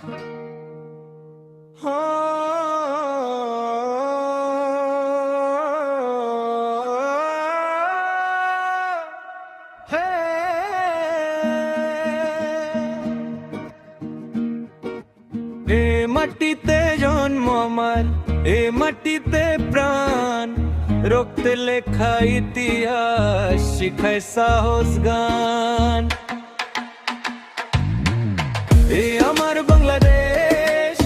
এ মাটিতে জন্ম আমার, এ মাটিতে প্রাণ, রক্তে লেখা ইতিহাস শিখায় সাহস গান। এ আমার বাংলাদেশ,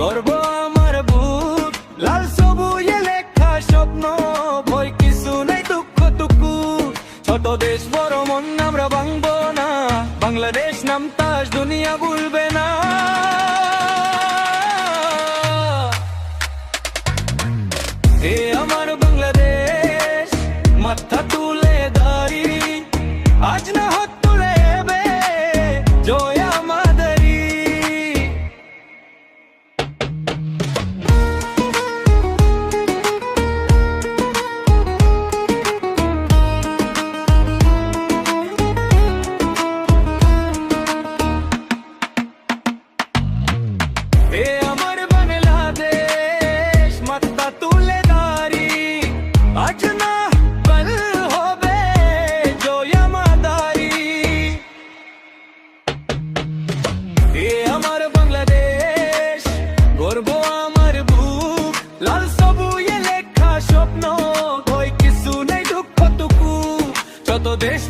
গর্ব আমার বুক, লাল সবুজে লেখা স্বপ্ন, ভয় কিছু নাই দুঃখ টুকু। ছোট দেশ বড় মন আমরা ভাঙবো না, বাংলাদেশ নাম তাজ দুনিয়া ভুলবে না। এ আমার বাংলাদেশ, মাথা তুলে দাঁড়ি, আজ না হাত তুলে এবে জয় আমাদেরই। এ আমার বাংলাদেশ, মাথা তুলে দাঁড়ি, আজ না কাল হবে জয় আমাদেরই। এ আমার বাংলাদেশ, গর্ব আমার বুক, লাল সবুজে লেখা স্বপ্ন, ভয় কিছু নেই দুঃখ টুকু। যত দেশ